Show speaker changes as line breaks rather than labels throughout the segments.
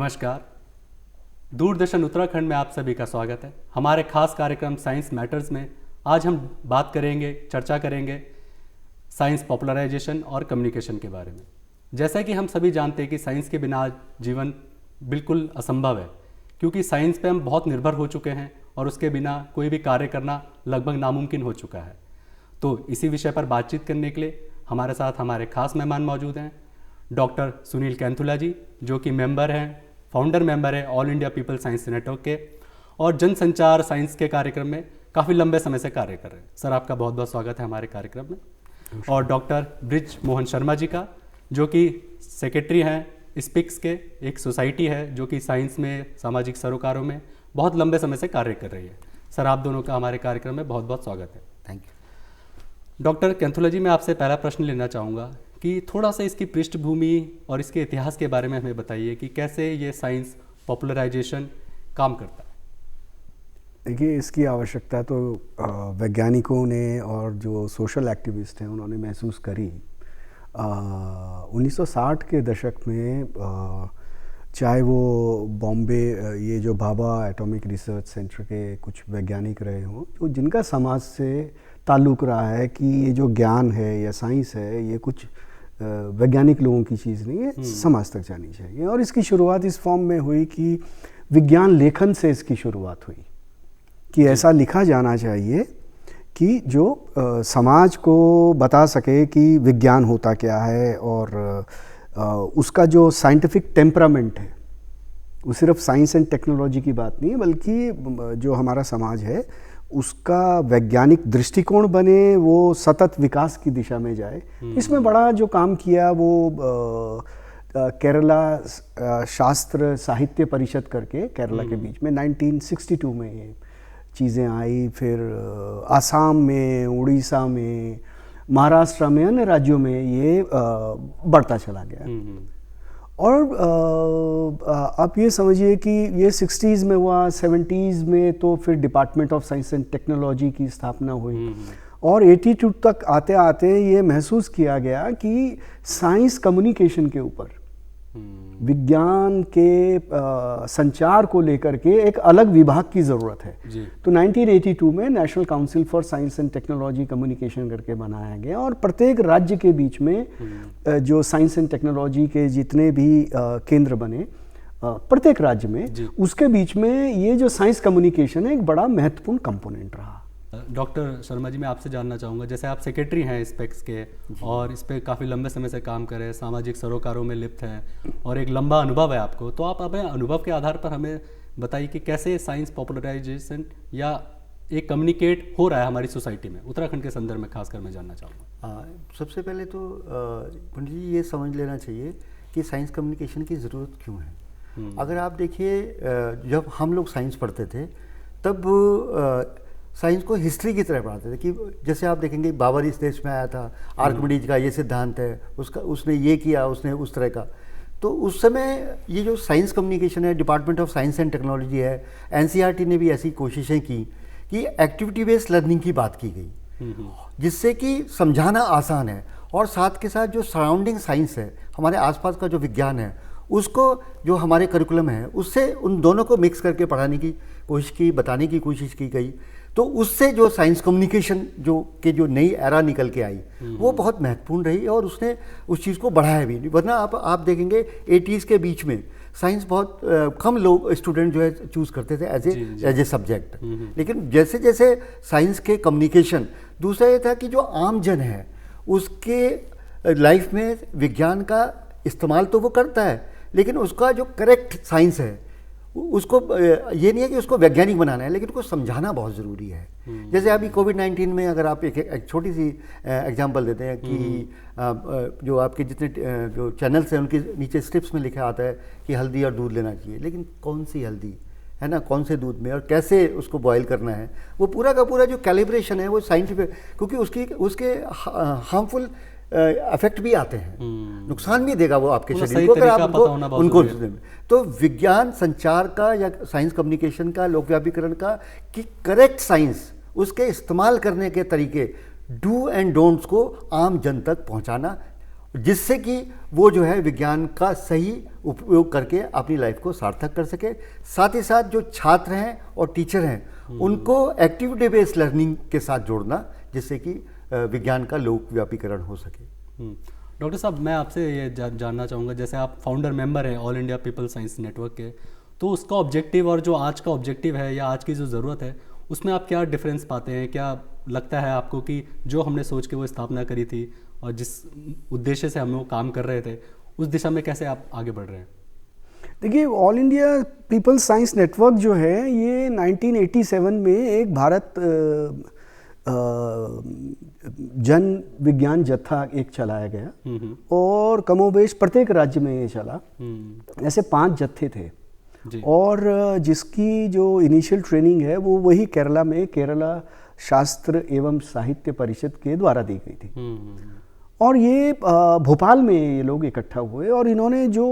नमस्कार। दूरदर्शन उत्तराखंड में आप सभी का स्वागत है। हमारे खास कार्यक्रम साइंस मैटर्स में आज हम बात करेंगे, चर्चा करेंगे साइंस पॉपुलराइजेशन और कम्युनिकेशन के बारे में। जैसा कि हम सभी जानते हैं कि साइंस के बिना जीवन बिल्कुल असंभव है, क्योंकि साइंस पे हम बहुत निर्भर हो चुके हैं और उसके बिना कोई भी कार्य करना लगभग नामुमकिन हो चुका है। तो इसी विषय पर बातचीत करने के लिए हमारे साथ हमारे खास मेहमान मौजूद हैं। डॉक्टर सुनील कैंथुला जी, जो कि मेंबर हैं, फाउंडर मेंबर है all India people science network के और जनसंचार साइंस के कार्यक्रम में काफ़ी लंबे समय से कार्य कर रहे हैं। सर, आपका बहुत बहुत स्वागत है हमारे कार्यक्रम में। और डॉक्टर ब्रिज मोहन शर्मा जी का, जो कि सेक्रेटरी हैं स्पिक्स के, एक सोसाइटी है जो कि साइंस में, सामाजिक सरोकारों में बहुत लंबे समय से कार्य कर रही है। सर, आप दोनों का हमारे कार्यक्रम में बहुत बहुत स्वागत है।
Thank you.
डॉक्टर कैंथुला जी, मैं आपसे पहला प्रश्न लेना चाहूँगा कि थोड़ा सा इसकी पृष्ठभूमि और इसके इतिहास के बारे में हमें बताइए कि कैसे ये साइंस पॉपुलराइजेशन काम करता है।
देखिए, इसकी आवश्यकता तो वैज्ञानिकों ने और जो सोशल एक्टिविस्ट हैं उन्होंने महसूस करी। 1960 के दशक में चाहे वो बॉम्बे, ये जो भाभा एटॉमिक रिसर्च सेंटर के कुछ वैज्ञानिक रहे हों, तो जिनका समाज से ताल्लुक़ रहा है कि ये जो ज्ञान है या साइंस है ये कुछ वैज्ञानिक लोगों की चीज़ नहीं है, समाज तक जानी चाहिए। और इसकी शुरुआत इस फॉर्म में हुई कि विज्ञान लेखन से इसकी शुरुआत हुई कि ऐसा लिखा जाना चाहिए कि जो समाज को बता सके कि विज्ञान होता क्या है और उसका जो साइंटिफिक टेम्परामेंट है वो सिर्फ साइंस एंड टेक्नोलॉजी की बात नहीं है, बल्कि जो हमारा समाज है उसका वैज्ञानिक दृष्टिकोण बने, वो सतत विकास की दिशा में जाए। इसमें बड़ा जो काम किया वो केरला शास्त्र साहित्य परिषद करके केरला के बीच में 1962 में ये चीज़ें आई। फिर आसाम में, उड़ीसा में, महाराष्ट्र में, अन्य राज्यों में ये बढ़ता चला गया। और आप ये समझिए कि ये 60s में हुआ, 70s में तो फिर department of science and technology की स्थापना हुई और 82 तक आते आते ये महसूस किया गया कि साइंस कम्युनिकेशन के ऊपर, विज्ञान के संचार को लेकर के एक अलग विभाग की ज़रूरत है। तो 1982 में national council for science and technology communication करके बनाया गया और प्रत्येक राज्य के बीच में जो साइंस एंड टेक्नोलॉजी के जितने भी केंद्र बने प्रत्येक राज्य में, उसके बीच में ये जो साइंस कम्युनिकेशन है एक बड़ा महत्वपूर्ण कंपोनेंट रहा।
डॉक्टर शर्मा जी, मैं आपसे जानना चाहूँगा, जैसे आप सेक्रेटरी हैं स्पेक्स के और इस पर काफ़ी लंबे समय से काम कर रहे हैं, सामाजिक सरोकारों में लिप्त हैं और एक लंबा अनुभव है आपको, तो आप अपने अनुभव के आधार पर हमें बताइए कि कैसे साइंस पॉपुलराइजेशन या एक कम्युनिकेट हो रहा है हमारी सोसाइटी में, उत्तराखंड के संदर्भ में खासकर मैं जानना चाहूँगा।
सबसे पहले तो पंडित जी ये समझ लेना चाहिए कि साइंस कम्युनिकेशन की ज़रूरत क्यों है। अगर आप देखिए, जब हम लोग साइंस पढ़ते थे तब साइंस को हिस्ट्री की तरह पढ़ाते थे कि जैसे आप देखेंगे बाबर इस देश में आया था, आर्किमिडीज का ये सिद्धांत है, उसने ये किया, उसने उस तरह का। तो उस समय ये जो साइंस कम्युनिकेशन है, department of science and technology है, एनसीईआरटी ने भी ऐसी कोशिशें की कि एक्टिविटी बेस्ड लर्निंग की बात की गई, जिससे कि समझाना आसान है और साथ के साथ जो सराउंडिंग साइंस है, हमारे आसपास का जो विज्ञान है, उसको जो हमारे करिकुलम है उससे उन दोनों को मिक्स करके पढ़ाने की कोशिश की, बताने की कोशिश की गई। तो उससे जो साइंस कम्युनिकेशन जो नई एरा निकल के आई वो बहुत महत्वपूर्ण रही और उसने उस चीज़ को बढ़ाया भी। वरना आप देखेंगे 80s के बीच में साइंस बहुत कम लोग स्टूडेंट जो है चूज़ करते थे एज ए सब्जेक्ट। लेकिन जैसे जैसे साइंस के कम्युनिकेशन, दूसरा ये था कि जो आम जन है उसके लाइफ में विज्ञान का इस्तेमाल तो वो करता है, लेकिन उसका जो करेक्ट साइंस है उसको ये नहीं है कि उसको वैज्ञानिक बनाना है, लेकिन उसको समझाना बहुत ज़रूरी है। जैसे अभी कोविड-19 में अगर आप एक छोटी सी एग्जांपल देते हैं कि जो आपके जितने जो चैनल्स हैं उनके नीचे स्ट्रिप्स में लिखा आता है कि हल्दी और दूध लेना चाहिए, लेकिन कौन सी हल्दी है ना, कौन से दूध में और कैसे उसको बॉयल करना है, वो पूरा का पूरा जो कैलिब्रेशन है वो साइंटिफिक, क्योंकि उसके हार्मफुल इफेक्ट भी आते हैं, नुकसान भी देगा वो आपके शरीर को अगर आप उनको। तो विज्ञान संचार का या साइंस कम्युनिकेशन का, लोकव्यापीकरण का, कि करेक्ट साइंस, उसके इस्तेमाल करने के तरीके, डू एंड डोंट्स को आम जन तक पहुंचाना जिससे कि वो जो है विज्ञान का सही उपयोग करके अपनी लाइफ को सार्थक कर सके। साथ ही साथ जो छात्र हैं और टीचर हैं उनको एक्टिविटी बेस्ड लर्निंग के साथ जोड़ना, जिससे कि विज्ञान का लोकव्यापीकरण हो सके।
डॉक्टर साहब, मैं आपसे ये जानना चाहूँगा, जैसे आप फाउंडर मेंबर हैं all India people science network के, तो उसका ऑब्जेक्टिव और जो आज का ऑब्जेक्टिव है या आज की जो ज़रूरत है उसमें आप क्या डिफरेंस पाते हैं? क्या लगता है आपको कि जो हमने सोच के वो स्थापना करी थी और जिस उद्देश्य से हम लोग काम कर रहे थे उस दिशा में कैसे आप आगे बढ़ रहे हैं?
देखिए, all India people science network जो है ये 1987 में एक भारत जन विज्ञान जत्था एक चलाया गया और कमोबेश प्रत्येक राज्य में ये चला। ऐसे 5 जत्थे थे
जी।
और जिसकी जो इनिशियल ट्रेनिंग है वो वही केरला में केरला शास्त्र एवं साहित्य परिषद के द्वारा दी गई थी। और ये भोपाल में ये लोग इकट्ठा हुए और इन्होंने जो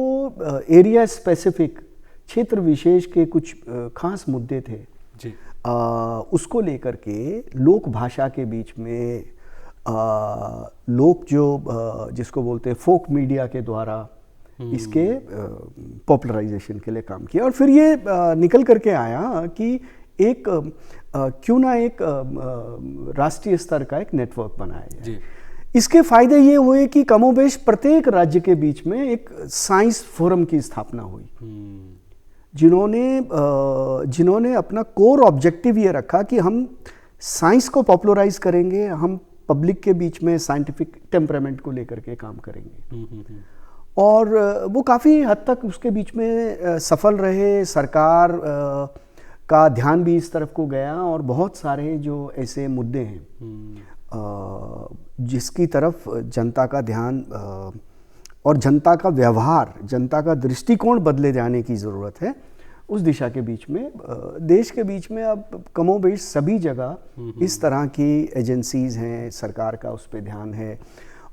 एरिया स्पेसिफिक क्षेत्र विशेष के कुछ खास मुद्दे थे
जी।
उसको लेकर के लोक भाषा के बीच में लोक जो जिसको बोलते हैं फोक मीडिया के द्वारा इसके पॉपुलराइजेशन के लिए काम किया। और फिर ये निकल करके आया कि एक क्यों ना एक राष्ट्रीय स्तर का एक नेटवर्क बनाया जाए। इसके फायदे ये हुए कि कमोबेश प्रत्येक राज्य के बीच में एक साइंस फोरम की स्थापना हुई, जिन्होंने अपना कोर ऑब्जेक्टिव ये रखा कि हम साइंस को पॉपुलराइज करेंगे, हम पब्लिक के बीच में साइंटिफिक टेम्परामेंट को लेकर के काम करेंगे। और वो काफ़ी हद तक उसके बीच में सफल रहे। सरकार का ध्यान भी इस तरफ को गया और बहुत सारे जो ऐसे मुद्दे हैं जिसकी तरफ जनता का ध्यान और जनता का व्यवहार, जनता का दृष्टिकोण बदले जाने की ज़रूरत है, उस दिशा के बीच में देश के बीच में अब कमोबेश सभी जगह इस तरह की एजेंसीज़ हैं, सरकार का उस पर ध्यान है।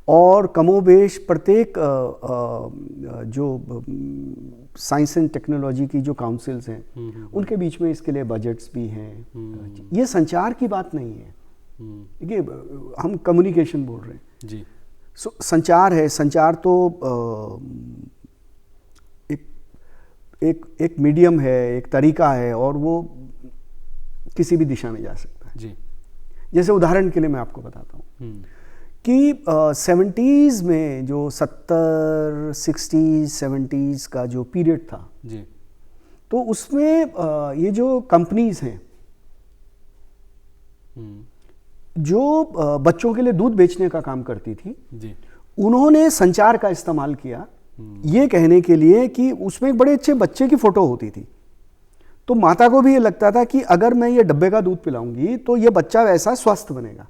और कमोबेश प्रत्येक जो साइंस एंड टेक्नोलॉजी की जो काउंसिल्स हैं उनके बीच में इसके लिए बजट्स भी हैं। ये संचार की बात नहीं है, देखिए हम कम्युनिकेशन बोल रहे हैं
जी।
संचार है। संचार तो एक मीडियम है, एक तरीका है और वो किसी भी दिशा में जा सकता है
जी।
जैसे उदाहरण के लिए मैं आपको बताता हूँ कि 70s में जो 60s 70s का जो पीरियड था
जी,
तो उसमें ये जो कंपनीज हैं जो बच्चों के लिए दूध बेचने का काम करती थी
जी,
उन्होंने संचार का इस्तेमाल किया ये कहने के लिए कि उसमें एक बड़े अच्छे बच्चे की फोटो होती थी, तो माता को भी ये लगता था कि अगर मैं ये डब्बे का दूध पिलाऊंगी तो ये बच्चा वैसा स्वस्थ बनेगा।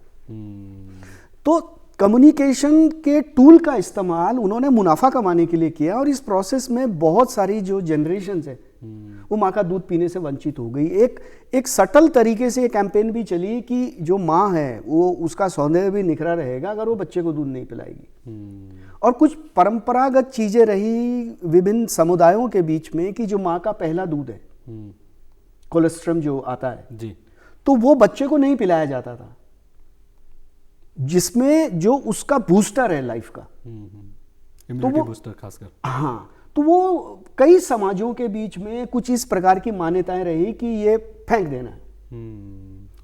तो कम्युनिकेशन के टूल का इस्तेमाल उन्होंने मुनाफा कमाने के लिए किया और इस प्रोसेस में बहुत सारी जो जनरेशन है वो माँ का दूध पीने से वंचित हो गई। एक सटल तरीके से कैंपेन भी चली कि जो माँ है वो उसका सौंदर्य भी निखरा रहेगा अगर वो बच्चे को दूध नहीं पिलाएगी। और कुछ परंपरागत चीजें रही विभिन्न समुदायों के बीच में कि जो माँ का पहला दूध है कोलेस्ट्रम जो आता है
जी,
तो वो बच्चे को नहीं पिलाया जाता था, जिसमें जो उसका बूस्टर है लाइफ का,
इम्यूनिटी बूस्टर खासकर।
हाँ, तो वो कई समाजों के बीच में कुछ इस प्रकार की मान्यताएं रही कि ये फेंक देना है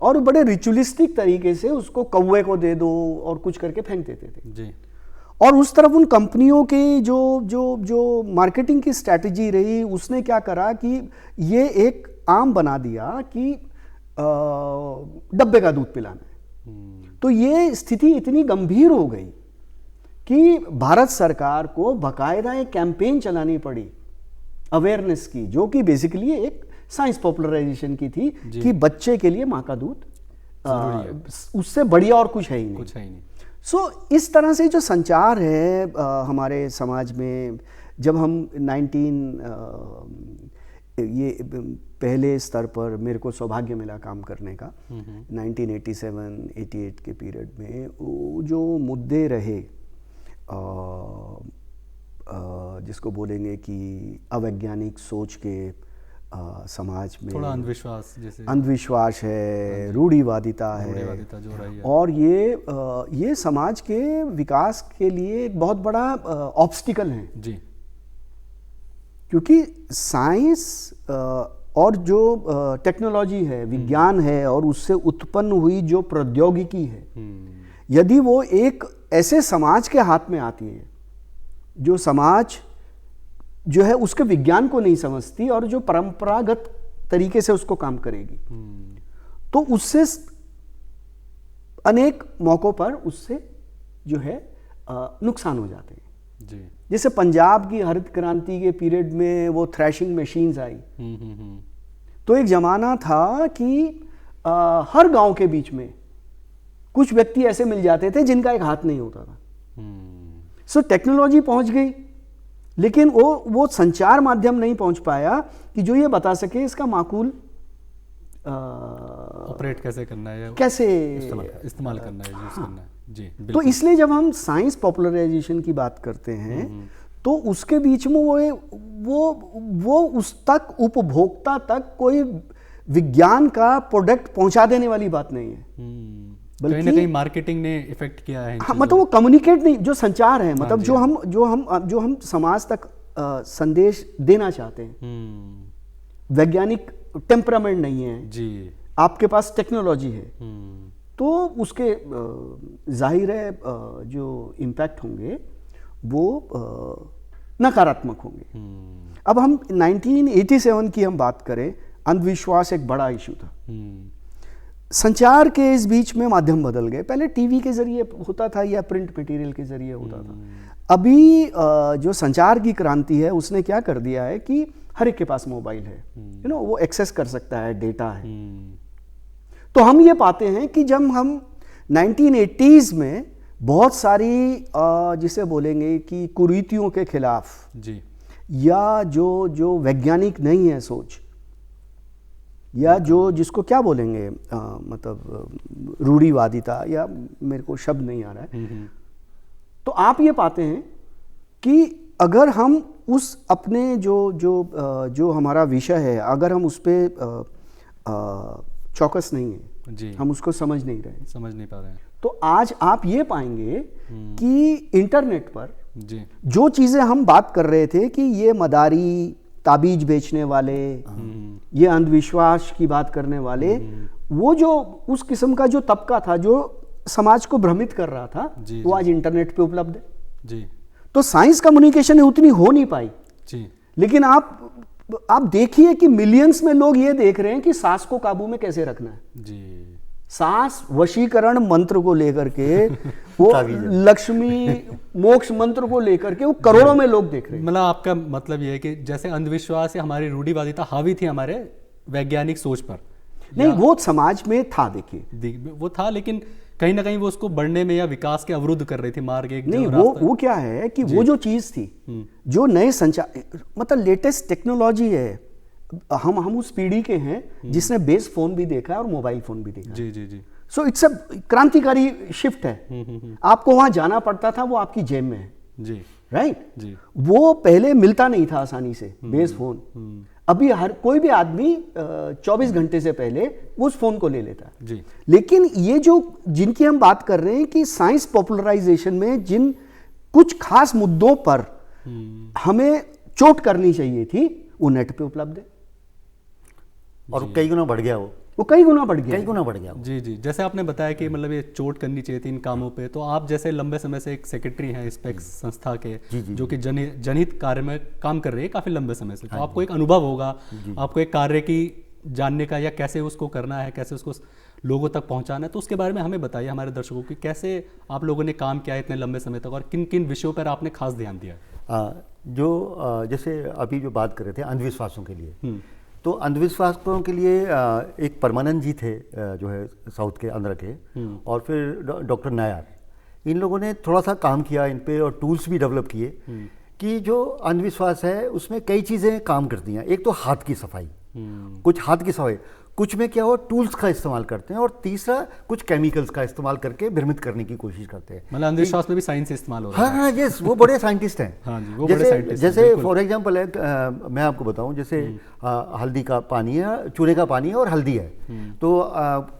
और बड़े रिचुअलिस्टिक तरीके से उसको कौवे को दे दो और कुछ करके फेंक देते थे
जी।
और उस तरफ उन कंपनियों की जो मार्केटिंग की स्ट्रैटेजी रही उसने क्या करा कि ये एक आम बना दिया कि डब्बे का दूध पिलाना है। तो ये स्थिति इतनी गंभीर हो गई कि भारत सरकार को बाकायदा एक कैंपेन चलानी पड़ी अवेयरनेस की, जो कि बेसिकली एक साइंस पॉपुलराइजेशन की थी कि बच्चे के लिए माँ का दूध उससे बढ़िया और कुछ है ही नहीं। सो इस तरह से जो संचार है हमारे समाज में, जब हम ये पहले स्तर पर मेरे को सौभाग्य मिला काम करने का 1987-88 के पीरियड में, वो जो मुद्दे रहे जिसको बोलेंगे कि अवैज्ञानिक सोच के समाज में
थोड़ा अंधविश्वास जैसे
अंधविश्वास है, रूढ़िवादिता है,
रूढ़िवादिता जो रही है।
और ये समाज के विकास के लिए एक बहुत बड़ा ऑब्स्टिकल है।
जी।
क्योंकि साइंस और जो टेक्नोलॉजी है, विज्ञान है, और उससे उत्पन्न हुई जो प्रौद्योगिकी है, यदि वो एक ऐसे समाज के हाथ में आती है जो समाज जो है उसके विज्ञान को नहीं समझती और जो परंपरागत तरीके से उसको काम करेगी, तो उससे अनेक मौकों पर उससे जो है नुकसान हो जाते हैं।
जी।
जैसे पंजाब की हरित क्रांति के पीरियड में वो थ्रैशिंग मशीन्स आई, तो एक जमाना था कि हर गांव के बीच में कुछ व्यक्ति ऐसे मिल जाते थे जिनका एक हाथ नहीं होता था। सो टेक्नोलॉजी पहुंच गई, लेकिन वो संचार माध्यम नहीं पहुंच पाया कि जो ये बता सके इसका माकूल
ऑपरेट कैसे करना है,
कैसे
इस्तेमाल करना है, यूज करना है। जी,
तो इसलिए जब हम साइंस पॉपुलराइजेशन की बात करते हैं तो उसके बीच में वो उस तक, उपभोक्ता तक कोई विज्ञान का प्रोडक्ट पहुंचा देने वाली बात नहीं है,
कहीं ना कहीं मार्केटिंग ने इफेक्ट किया है।
हाँ, मतलब वो कम्युनिकेट नहीं, जो संचार है, मतलब जो हम समाज तक संदेश देना चाहते हैं, वैज्ञानिक टेम्परामेंट नहीं है जी, आपके पास टेक्नोलॉजी है, तो उसके जाहिर है जो इम्पैक्ट होंगे वो नकारात्मक होंगे। अब हम 1987 की हम बात करें, अंधविश्वास एक बड़ा इशू था। संचार के इस बीच में माध्यम बदल गए, पहले टीवी के जरिए होता था या प्रिंट मटेरियल के जरिए होता था। अभी जो संचार की क्रांति है उसने क्या कर दिया है कि हर एक के पास मोबाइल है, वो एक्सेस कर सकता है, डेटा है। तो हम ये पाते हैं कि जब हम 1980s में बहुत सारी जिसे बोलेंगे कि कुरीतियों के खिलाफ जी, या जो वैज्ञानिक नहीं है सोच, या जो जिसको क्या बोलेंगे मतलब रूढ़िवादिता, या मेरे को शब्द नहीं आ रहा है, तो आप ये पाते हैं कि अगर हम उस अपने जो हमारा विषय है, अगर हम उस पर चौकस नहीं है जी, हम उसको समझ नहीं पा रहे हैं, तो आज आप ये पाएंगे कि इंटरनेट पर जी, जो चीज़ें हम बात कर रहे थे कि ये मदारी, ताबीज बेचने वाले, ये अंधविश्वास की बात करने वाले, वो जो उस किस्म का जो तबका था जो समाज को भ्रमित कर रहा था, वो आज इंटरनेट पे उपलब्ध है जी। तो साइंस कम्युनिकेशन उतनी हो नहीं पाई जी, लेकिन आप देखिए कि मिलियंस में लोग ये देख रहे हैं कि सांस को काबू में कैसे रखना है जी। सांस वशीकरण मंत्र को लेकर के वो लक्ष्मी मोक्ष मंत्र को लेकर के वो करोड़ों में लोग देख रहे हैं।
मतलब आपका मतलब ये है कि जैसे अंधविश्वास या हमारी रूढ़िवादिता हावी थी हमारे वैज्ञानिक सोच पर,
नहीं वो समाज में था, देखिए
वो था, लेकिन कहीं ना कहीं वो उसको बढ़ने में या विकास के अवरुद्ध कर रही थी, मार्ग एक
नहीं, वो क्या है कि वो जो चीज थी, जो नए संचार, मतलब लेटेस्ट टेक्नोलॉजी है, हम उस पीढ़ी के हैं जिसने बेस फोन भी देखा है और मोबाइल फोन भी देखा जी जी जी। सो इट्स अ क्रांतिकारी शिफ्ट है। आपको वहां जाना पड़ता था, वो आपकी जेब में है जी, राइट जी। वो पहले मिलता नहीं था आसानी से बेस फोन, अभी हर कोई भी आदमी 24 घंटे से पहले उस फोन को ले लेता है जी। लेकिन ये जो जिनकी हम बात कर रहे हैं कि साइंस पॉपुलराइजेशन में जिन कुछ खास मुद्दों पर हमें चोट करनी चाहिए थी, वो नेट पे उपलब्ध है
और कई गुना बढ़ गया,
वो कई गुना बढ़ गया
जी जी। जैसे आपने बताया कि मतलब ये चोट करनी चाहिए थी इन कामों पे, तो आप जैसे लंबे समय से एक सेक्रेटरी हैं स्पेक्स संस्था के जो कि जनहित कार्य में काम कर रही है काफी लंबे समय से, तो आपको एक अनुभव होगा, आपको एक कार्य की जानने का, या कैसे उसको करना है, कैसे उसको लोगों तक पहुंचाना है, तो उसके बारे में हमें बताइए हमारे दर्शकों की, कैसे आप लोगों ने काम किया इतने लंबे समय तक और किन किन विषयों पर आपने खास ध्यान दिया।
जो जैसे अभी जो बात कर रहे थे अंधविश्वासों के लिए, तो अंधविश्वासों के लिए एक परमानंद जी थे जो है साउथ के आंध्र के, और फिर डॉक्टर नायर, इन लोगों ने थोड़ा सा काम किया इन पे और टूल्स भी डेवलप किए कि जो अंधविश्वास है उसमें कई चीज़ें काम करती हैं। एक तो हाथ की सफाई, कुछ हाथ की सफाई, कुछ में क्या हो टूल्स का इस्तेमाल करते हैं, और तीसरा कुछ केमिकल्स का इस्तेमाल करके भ्रमित करने की कोशिश करते हैं।
मतलब अंधविश्वास में भी साइंस इस्तेमाल हो रहा है।
हाँ, यस, वो बड़े साइंटिस्ट हैं।
हाँ जी, वो बड़े साइंटिस्ट हैं,
जैसे
बिल्कुल।
फॉर एग्जांपल है, मैं आपको बताऊं, जैसे हल्दी का पानी है, चूने का पानी है और हल्दी है, तो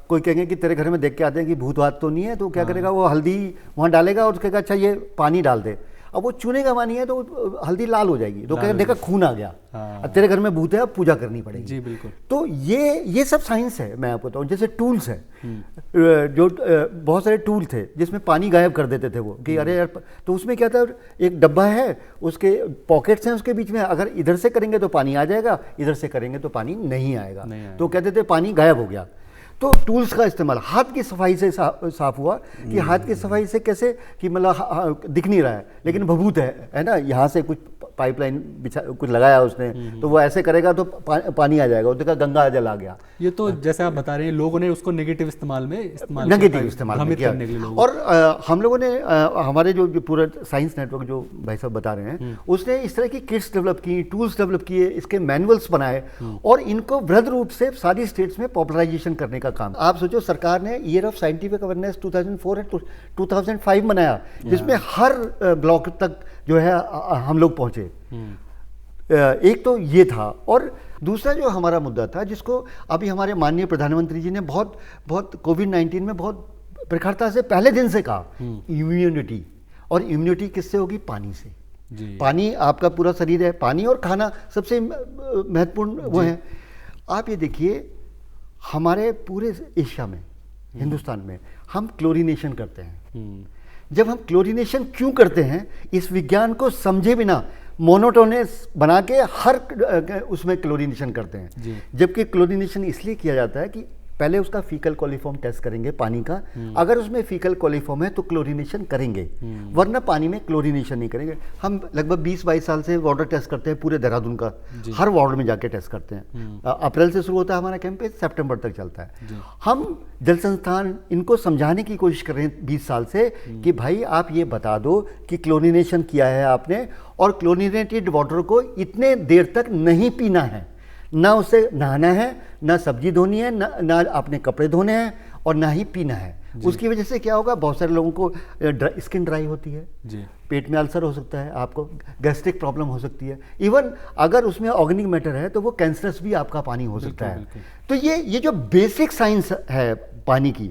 कोई कहेंगे कि तेरे घर में देख के आते हैं कि भूत बात तो नहीं है, तो क्या करेगा वो हल्दी वहाँ डालेगा और कहेगा अच्छा ये पानी डाल दे। अब वो चूने का पानी है तो हल्दी लाल हो जाएगी, तो कहेगा देखा खून आ गया, अब तेरे घर में भूत है, अब पूजा करनी पड़ेगी।
जी बिल्कुल।
तो ये सब साइंस है। मैं आपको बताऊं, जैसे टूल्स है, जो बहुत सारे टूल थे जिसमें पानी गायब कर देते थे वो, कि अरे यार, तो उसमें क्या था, एक डब्बा है, उसके पॉकेट्स हैं उसके बीच में, अगर इधर से करेंगे तो पानी आ जाएगा, इधर से करेंगे तो पानी नहीं आएगा, तो कहते थे पानी गायब हो गया। तो टूल्स का इस्तेमाल हाथ की सफाई से साफ हुआ, कि हाथ की सफाई से कैसे, कि मतलब दिख नहीं रहा है लेकिन भभूत है ना, यहाँ से कुछ पाइपलाइन बिछा कुछ लगाया उसने, तो वो ऐसे करेगा तो पानी आ जाएगा, उसका गंगा जल आ गया।
ये तो जैसे आप बता रहे हैं, लोगों ने उसको नेगेटिव इस्तेमाल किया,
करने के लिए। और हम लोगों ने हमारे जो पूरा साइंस नेटवर्क जो भाई साहब बता रहे हैं, उसने इस तरह की किट्स डेवलप की, टूल्स डेवलप किए, इसके मैनुअल्स बनाए, और इनको वृहद रूप से सारी स्टेट्स में पॉपुलराइजेशन करने का काम। आप सोचो, सरकार ने ईयर ऑफ साइंटिफिक अवेयरनेस 2004 और 2005 मनाया, जिसमें हर ब्लॉक तक जो है हम लोग पहुंचे। एक तो ये था, और दूसरा जो हमारा मुद्दा था, जिसको अभी हमारे माननीय प्रधानमंत्री जी ने बहुत कोविड-19 में बहुत प्रखरता से पहले दिन से कहा, इम्यूनिटी। और इम्यूनिटी किससे होगी? पानी से।
जी।
पानी आपका पूरा शरीर है, पानी और खाना सबसे महत्वपूर्ण वो है। आप ये देखिए, हमारे पूरे एशिया में, हिंदुस्तान में हम क्लोरीनेशन करते हैं। जब हम क्लोरीनेशन क्यों करते हैं, इस विज्ञान को समझे बिना मोनोटोनस बना के हर उसमें क्लोरीनेशन करते हैं। जबकि क्लोरीनेशन इसलिए किया जाता है कि पहले उसका फीकल कोलिफॉर्म टेस्ट करेंगे पानी का, अगर उसमें फीकल कोलिफॉर्म है तो क्लोरीनेशन करेंगे, वरना पानी में क्लोरीनेशन नहीं करेंगे। हम लगभग 20-22 साल से वाटर टेस्ट करते हैं पूरे देहरादून का, हर वार्ड में जाके टेस्ट करते हैं। अप्रैल से शुरू होता है हमारा कैंपेन, सितंबर तक चलता है। हम जल संस्थान इनको समझाने की कोशिश कर रहे हैं 20 साल से, कि भाई आप ये बता दो कि क्लोरीनेशन किया है आपने, और क्लोरीनेटेड वाटर को इतने देर तक नहीं पीना है, ना उसे नहाना है, ना सब्जी धोनी है, ना अपने कपड़े धोने हैं, और ना ही पीना है। उसकी वजह से क्या होगा, बहुत सारे लोगों को स्किन ड्राई होती है, पेट में अल्सर हो सकता है, आपको गैस्ट्रिक प्रॉब्लम हो सकती है, इवन अगर उसमें ऑर्गेनिक मैटर है तो वो कैंसरस भी आपका पानी हो सकता है। तो ये जो बेसिक साइंस है पानी की,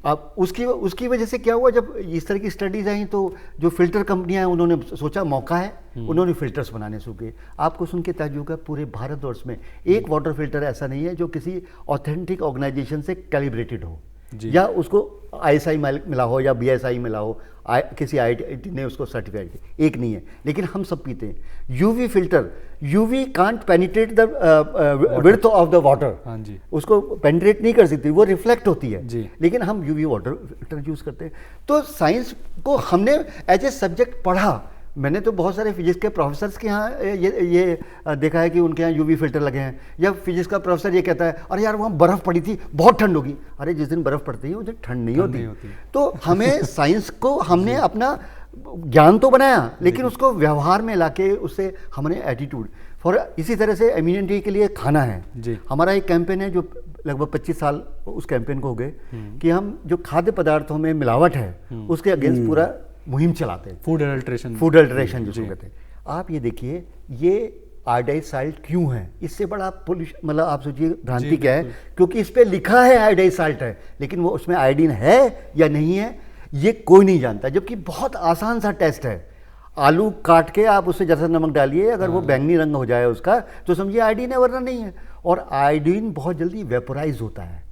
अब उसकी वजह से क्या हुआ, जब इस तरह की स्टडीज आई तो जो फिल्टर कंपनियां हैं उन्होंने सोचा मौका है, उन्होंने फिल्टर्स बनाने शुरू किए। आपको सुन के ताज्जुब होगा, पूरे भारतवर्ष में एक वाटर फिल्टर ऐसा नहीं है जो किसी ऑथेंटिक ऑर्गेनाइजेशन से कैलिब्रेटेड हो, या उसको ISI मिला हो या BSI मिला हो, किसी IIT ने उसको सर्टिफाइड किया, एक नहीं है। लेकिन हम सब पीते हैं। UV filter, UV can't penetrate the width of the water, उसको पेनिट्रेट नहीं कर सकती, वो रिफ्लेक्ट होती है, लेकिन हम UV वाटर फिल्टर यूज करते हैं। तो साइंस को हमने एज ए सब्जेक्ट पढ़ा। मैंने तो बहुत सारे फिजिक्स के प्रोफेसर्स के यहाँ ये देखा है कि उनके यहाँ UV फिल्टर लगे हैं, या फिजिक्स का प्रोफेसर ये कहता है अरे यार वहाँ बर्फ़ पड़ी थी, बहुत ठंड होगी। अरे जिस दिन बर्फ़ पड़ती है उस दिन ठंड नहीं होती। तो हमें साइंस को हमने अपना ज्ञान तो बनाया, लेकिन उसको व्यवहार में लाके उससे हमने एटीट्यूड फॉर, इसी तरह से इम्यूनिटी के लिए खाना है। हमारा एक कैंपेन है जो लगभग 25 साल उस कैंपेन को हो गए, कि हम जो खाद्य पदार्थों में मिलावट है उसके अगेंस्ट पूरा मुहिम चलाते हैं। फूड अडल्ट्रेशन जिसको कहते हैं। आप ये देखिए, ये आयोडाइज साल्ट क्यों है, इससे बड़ा पोल्यूशन, मतलब आप सोचिए भ्रांति क्या है, क्योंकि इस पे लिखा है आयोडाइज साल्ट है, लेकिन वो उसमें आयोडीन है या नहीं है ये कोई नहीं जानता। जबकि बहुत आसान सा टेस्ट है, आलू काट के आप उससे जैसा नमक डालिए, अगर वो बैंगनी रंग हो जाए उसका, तो समझिए आयोडीन है, वरना नहीं है। और आयोडीन बहुत जल्दी वेपोराइज होता है।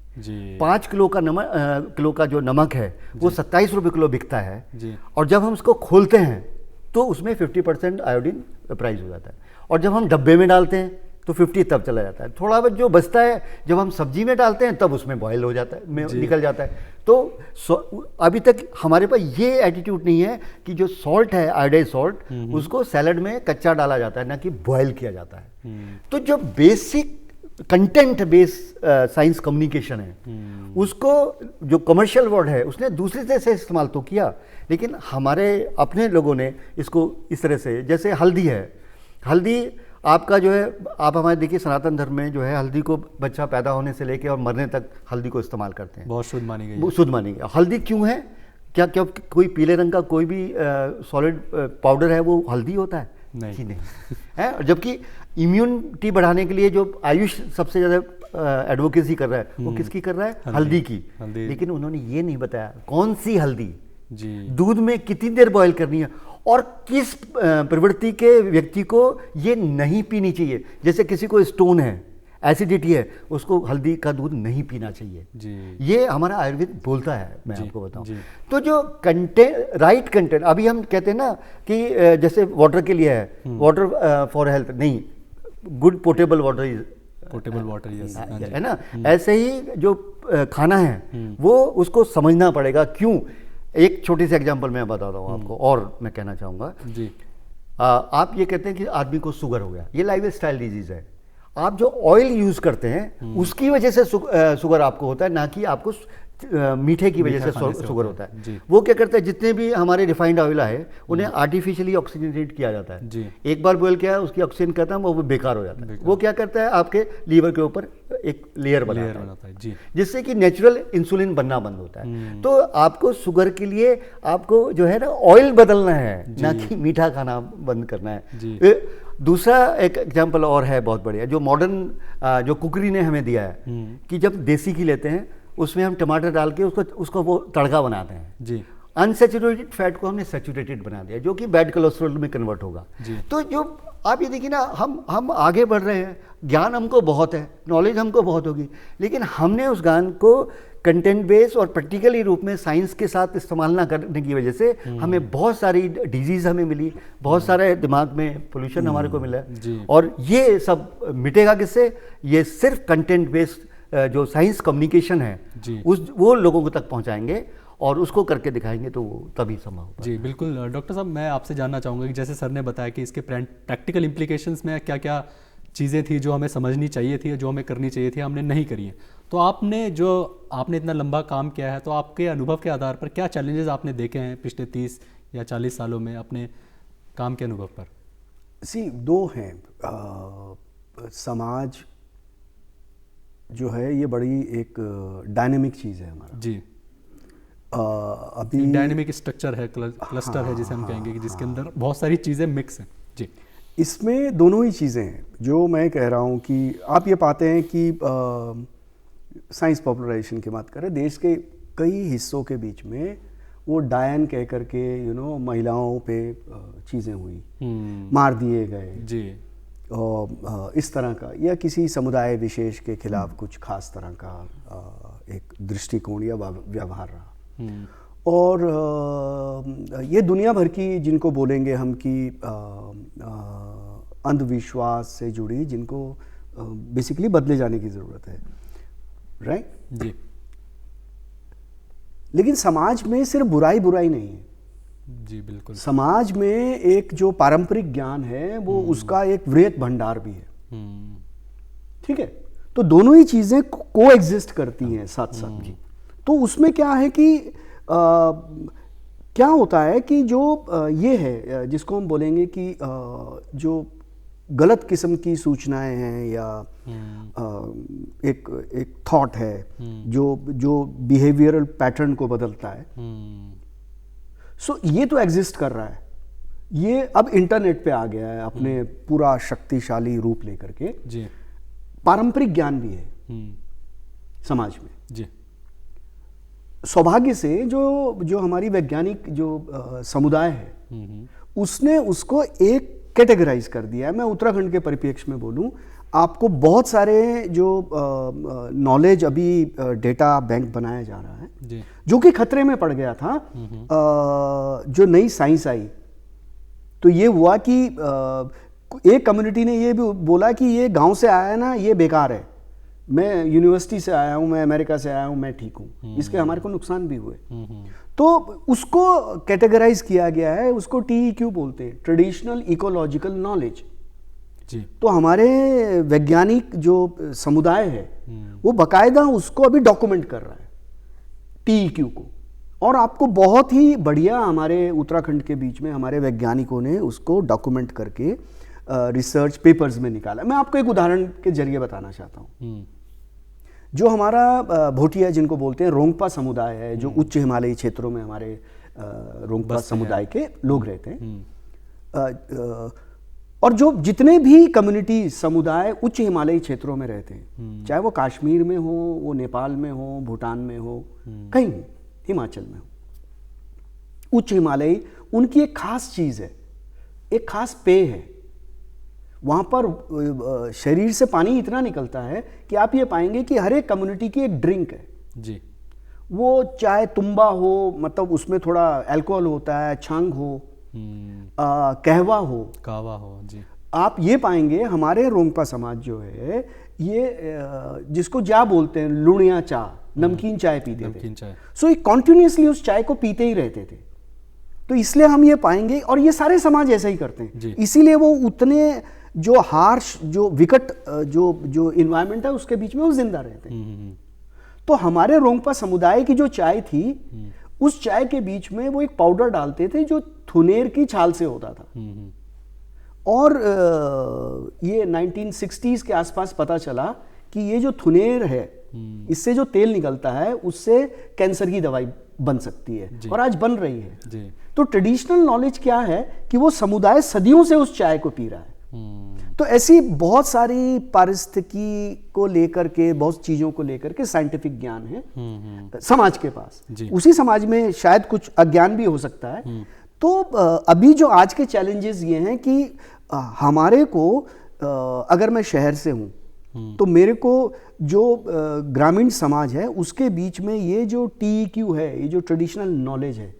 5 किलो का जो नमक है वो 27 रुपये किलो बिकता है, और जब हम उसको खोलते हैं तो उसमें 50% आयोडीन वेपोराइज हो जाता है, और जब हम डब्बे में डालते हैं तो 50 तब चला जाता है। थोड़ा बहुत जो बचता है जब हम सब्जी में डालते हैं तब उसमें बॉयल हो जाता है, निकल जाता है। तो अभी तक हमारे पास ये एटीट्यूड नहीं है कि जो सॉल्ट है, आयोडाइज सॉल्ट, उसको सैलड में कच्चा डाला जाता है, ना कि बॉयल किया जाता है। तो जो basic content based science communication है, उसको जो कमर्शियल वर्ड है उसने दूसरी तरह से इस्तेमाल तो किया, लेकिन हमारे अपने लोगों ने इसको इस तरह से, जैसे हल्दी है, हल्दी आपका जो है, आप हमारे देखिए सनातन धर्म में जो है हल्दी को बच्चा पैदा होने से लेके और मरने तक हल्दी को इस्तेमाल करते हैं,
बहुत शुद्ध मानी गई
वो
है।
शुद्ध मानी गई। हल्दी क्यों है? क्या क्या कोई पीले रंग का कोई भी सॉलिड पाउडर है वो हल्दी होता है?
नहीं।
कि नहीं है। और जबकि इम्यूनिटी बढ़ाने के लिए जो आयुष सबसे ज़्यादा एडवोकेसी कर रहा है वो किसकी कर रहा है? हल्दी की। लेकिन उन्होंने ये नहीं बताया कौन सी हल्दी,
जी,
दूध में कितनी देर बॉयल करनी है और किस प्रवृत्ति के व्यक्ति को ये नहीं पीनी चाहिए। जैसे किसी को स्टोन है, एसिडिटी है, उसको हल्दी का दूध नहीं पीना चाहिए
जी।
ये हमारा आयुर्वेद बोलता है, मैं
जी,
आपको बताऊं।
जी।
तो जो कंटेंट, राइट कंटेंट, अभी हम कहते हैं ना कि जैसे वाटर के लिए है, वाटर फॉर हेल्थ नहीं, good portable water is
portable water, yes,
है ना। ऐसे ही जो खाना है वो उसको समझना पड़ेगा। क्यों? एक छोटी सी एग्जांपल मैं बताता हूँ आपको और मैं कहना चाहूँगा
जी।
आप ये कहते हैं कि आदमी को शुगर हो गया, ये लाइफ स्टाइल डिजीज है। आप जो ऑयल यूज करते हैं उसकी वजह से शुगर आपको होता है, ना कि आपको मीठे की वजह से शुगर होता है।
जी।
वो क्या करता है, जितने भी हमारे रिफाइंड ऑयल है उन्हें आर्टिफिशियली ऑक्सीजनेटेड किया जाता है।
जी।
एक बार बॉयल किया, उसकी ऑक्सीजन खत्म, वो बेकार हो जाता है। वो क्या करता है, आपके लीवर के ऊपर एक लेयर बनाता है,
जी,
जिससे कि नेचुरल इंसुलिन बनना बंद होता है। तो आपको शुगर के लिए आपको जो है ना ऑयल बदलना है, ना कि मीठा खाना बंद करना है। दूसरा एक एग्जाम्पल और है बहुत बढ़िया, जो मॉडर्न जो कुकरी ने हमें दिया है कि जब देसी घी लेते हैं उसमें हम टमाटर डाल के उसको वो तड़का बनाते हैं
जी।
अनसेचुरेटेड फैट को हमने सेचुरेटेड बना दिया, जो कि बैड कोलेस्ट्रॉल में कन्वर्ट होगा। तो जो आप ये देखिए ना, हम आगे बढ़ रहे हैं, ज्ञान हमको बहुत है, नॉलेज हमको बहुत होगी, लेकिन हमने उस ज्ञान को कंटेंट बेस और प्रैक्टिकली रूप में साइंस के साथ इस्तेमाल ना करने की वजह से हमें बहुत सारी डिजीज हमें मिली, बहुत सारे दिमाग में पोल्यूशन हमारे को मिला। और ये सब मिटेगा किससे? ये सिर्फ कंटेंट बेस्ड जो साइंस कम्युनिकेशन है वो लोगों तक पहुंचाएंगे और उसको करके दिखाएंगे, तो वो तभी संभव होगा।
जी बिल्कुल। डॉक्टर साहब, मैं आपसे जानना चाहूँगा कि जैसे सर ने बताया कि इसके प्रैक्टिकल इम्प्लीकेशंस में क्या क्या चीज़ें थी जो हमें समझनी चाहिए थी, जो हमें करनी चाहिए थी, हमने नहीं करी है। तो आपने इतना लंबा काम किया है, तो आपके अनुभव के आधार पर क्या चैलेंजेस आपने देखे हैं पिछले 30 या 40 सालों में अपने काम के अनुभव पर?
दो हैं। समाज जो है ये बड़ी एक डायनेमिक चीज़ है हमारा।
जी।
अभी
डायनेमिक स्ट्रक्चर है, क्लस्टर है जिसे हम कहेंगे, कि जिसके अंदर बहुत सारी चीज़ें मिक्स हैं। जी।
इसमें दोनों ही चीज़ें हैं। जो मैं कह रहा हूँ कि आप ये पाते हैं कि साइंस पॉपुलराइजेशन की बात करें, देश के कई हिस्सों के बीच में वो डायन कह करके महिलाओं पे चीज़ें हुई, मार दिए गए जी, और इस तरह का, या किसी समुदाय विशेष के खिलाफ कुछ खास तरह का एक दृष्टिकोण या व्यवहार रहा। और ये दुनिया भर की, जिनको बोलेंगे हम कि अंधविश्वास से जुड़ी, जिनको बेसिकली बदले जाने की ज़रूरत है, राइट
जी।
लेकिन समाज में सिर्फ बुराई नहीं है
जी, बिल्कुल।
समाज में एक जो पारंपरिक ज्ञान है वो उसका एक वृहत भंडार भी है। ठीक है, तो दोनों ही चीजें को एग्जिस्ट करती हैं साथ साथ जी। तो उसमें क्या है कि क्या होता है कि जो ये है, जिसको हम बोलेंगे कि जो गलत किस्म की सूचनाएं हैं या एक थॉट है जो बिहेवियरल पैटर्न को बदलता है, सो ये तो एग्जिस्ट कर रहा है। ये अब इंटरनेट पे आ गया है अपने पूरा शक्तिशाली रूप लेकर के जी। पारंपरिक ज्ञान भी है समाज में जी। सौभाग्य से जो हमारी वैज्ञानिक जो समुदाय है उसने उसको एक कैटेगराइज कर दिया है। मैं उत्तराखंड के परिप्रेक्ष्य में बोलूं, आपको बहुत सारे जो नॉलेज अभी डेटा बैंक बनाया जा रहा है जी। जो कि खतरे में पड़ गया था। जो नई साइंस आई तो ये हुआ कि एक कम्युनिटी ने ये भी बोला कि ये गांव से आया है ना, ये बेकार है, मैं यूनिवर्सिटी से आया हूं, मैं अमेरिका से आया हूं, मैं ठीक हूं, इसके हमारे को नुकसान भी हुए। तो उसको कैटेगराइज किया गया है, उसको TEQ बोलते हैं, ट्रेडिशनल इकोलॉजिकल नॉलेज जी। तो हमारे वैज्ञानिक जो समुदाय है वो बकायदा उसको अभी डॉक्यूमेंट कर रहा है TEQ को, और आपको बहुत ही बढ़िया हमारे उत्तराखंड के बीच में हमारे वैज्ञानिकों ने उसको डॉक्यूमेंट करके रिसर्च पेपर्स में निकाला। मैं आपको एक उदाहरण के जरिए बताना चाहता हूँ। जो हमारा भोटिया जिनको बोलते हैं रोंगपा समुदाय है, जो उच्च हिमालयी क्षेत्रों में हमारे रोंगपा समुदाय के लोग रहते हैं, और जो जितने भी कम्युनिटी समुदाय उच्च हिमालयी क्षेत्रों में रहते हैं, चाहे वो कश्मीर में हो, वो नेपाल में हो, भूटान में हो, कहीं भी, हिमाचल में हो, उच्च हिमालयी, उनकी एक खास चीज़ है, एक खास पेय है। वहाँ पर शरीर से पानी इतना निकलता है कि आप ये पाएंगे कि हर एक कम्युनिटी की एक ड्रिंक है
जी।
वो चाहे तुम्बा हो, मतलब उसमें थोड़ा अल्कोहल होता है, छांग हो, कहवा हो
जी। आप
ये पाएंगे हमारे रोंगपा समाज जो है, ये जिसको जा बोलते हैं, लुणिया चा, नमकीन चाय पीते थे। सो ये कॉन्टिन्यूसली उस चाय को पीते ही रहते थे। तो इसलिए हम ये पाएंगे, और ये सारे समाज ऐसा ही करते हैं, इसीलिए वो उतने जो हार्श, जो विकट, जो इन्वायरमेंट है उसके बीच में वो जिंदा रहते हैं। तो हमारे रोंगपा समुदाय की जो चाय थी, उस चाय के बीच में वो एक पाउडर डालते थे जो थुनेर की छाल से होता था। और ये 1960s के आसपास पता चला कि ये जो थुनेर है, इससे जो तेल निकलता है उससे कैंसर की दवाई बन सकती है, और आज बन रही है। तो ट्रेडिशनल नॉलेज क्या है कि वो समुदाय सदियों से उस चाय को पी रहा है। तो ऐसी बहुत सारी पारिस्थितिकी को लेकर के, बहुत चीजों को लेकर के साइंटिफिक ज्ञान है समाज के पास। उसी समाज में शायद कुछ अज्ञान भी हो सकता है। तो अभी जो आज के चैलेंजेस ये हैं कि हमारे को, अगर मैं शहर से हूँ तो मेरे को जो ग्रामीण समाज है उसके बीच में ये जो TEQ है, ये जो ट्रेडिशनल नॉलेज है,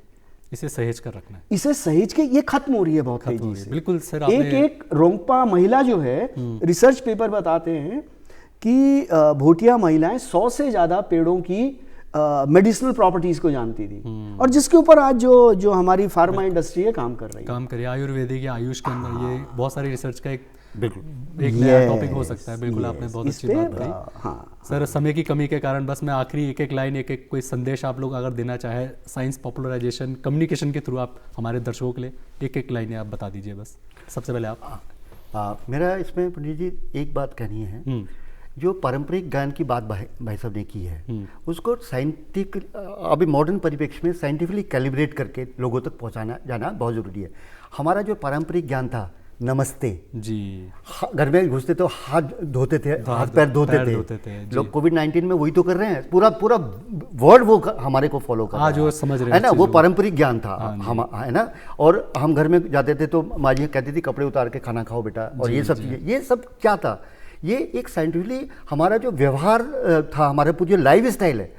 इसे सहेज कर रखना है,
इसे सहेज के, ये खत्म हो रही है बहुत तेजी से।
बिल्कुल सर,
एक रोंगपा महिला जो है, रिसर्च पेपर बताते हैं कि भोटिया महिलाएं 100 से ज्यादा पेड़ों की मेडिसिनल प्रॉपर्टीज को जानती थी, और जिसके ऊपर आज जो हमारी फार्मा इंडस्ट्री है काम कर रही है।
आयुर्वेदिक या आयुष के अंदर ये बहुत सारी रिसर्च का एक नया टॉपिक हो सकता है। बिल्कुल आपने बहुत अच्छी बात कही।
हाँ
सर, समय की कमी के कारण बस मैं आखिरी एक लाइन, एक कोई संदेश आप लोग अगर देना चाहे साइंस पॉपुलराइजेशन कम्युनिकेशन के थ्रू, आप हमारे दर्शकों के लिए एक लाइनें आप बता दीजिए बस। सबसे पहले आप।
मेरा इसमें पंडित जी एक बात कहनी है, जो पारंपरिक ज्ञान की बात भाई साहब ने की है, उसको साइंटिफिक, अभी मॉडर्न परिप्रेक्ष्य में साइंटिफिकली कैलिब्रेट करके लोगों तक पहुंचाना जाना बहुत ज़रूरी है। हमारा जो पारंपरिक ज्ञान था, नमस्ते जी, घर में घुसते तो हाथ धोते थे, हाथ पैर धोते थे। लोग कोविड-19 में वही तो कर रहे हैं, पूरा वर्ड वो हमारे को फॉलो कर रहा है,
समझ रहे
है ना। वो पारंपरिक ज्ञान था हम, है ना। और हम घर में जाते थे तो माँ जी कहती थी कपड़े उतार के खाना खाओ बेटा, और ये सब चीज़ें, ये सब क्या था, ये एक साइंटिफिकली हमारा जो व्यवहार था, हमारा जो लाइफ स्टाइल है,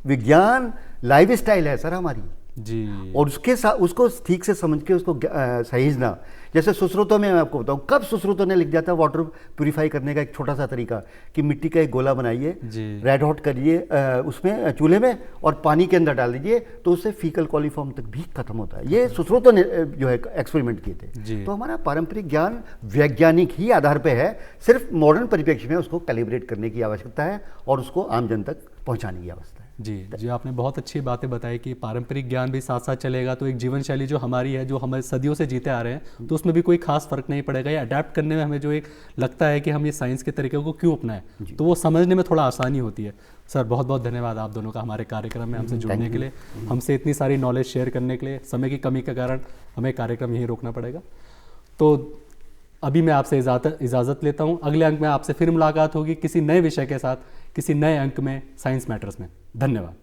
विज्ञान लाइफ स्टाइल है सर हमारी जी। और उसके साथ उसको ठीक से समझ के उसको सहेजना। जैसे सुश्रुतों में मैं आपको बताऊं, कब सुश्रुतों ने लिख दिया था वाटर प्यूरिफाई करने का एक छोटा सा तरीका, कि मिट्टी का एक गोला बनाइए, रेड हॉट करिए उसमें चूल्हे में, और पानी के अंदर डाल दीजिए, तो उससे फीकल कॉलीफॉर्म तक भी खत्म होता है। ये सुश्रुतों ने जो है एक्सपेरिमेंट किए थे। तो हमारा पारंपरिक ज्ञान वैज्ञानिक ही आधार पर है, सिर्फ मॉडर्न परिप्रेक्ष्य में उसको कैलिब्रेट करने की आवश्यकता है और उसको आम जन तक पहुँचाने की आवश्यकता है।
जी, आपने बहुत अच्छी बातें बताई कि पारंपरिक ज्ञान भी साथ साथ चलेगा तो एक जीवन शैली जो हमारी है, जो हमें सदियों से जीते आ रहे हैं, तो उसमें भी कोई खास फर्क नहीं पड़ेगा। या अडेप्ट करने में हमें जो एक लगता है कि हम ये साइंस के तरीके को क्यों अपनाएं, तो वो समझने में थोड़ा आसानी होती है। सर, बहुत बहुत धन्यवाद आप दोनों का हमारे कार्यक्रम में हमसे जुड़ने के लिए, हमसे इतनी सारी नॉलेज शेयर करने के लिए। समय की कमी के कारण हमें कार्यक्रम यहीं रोकना पड़ेगा, तो अभी मैं आपसे इजाज़त लेता हूँ। अगले अंक में आपसे फिर मुलाकात होगी किसी नए विषय के साथ, किसी नए अंक में साइंस मैटर्स में। धन्यवाद।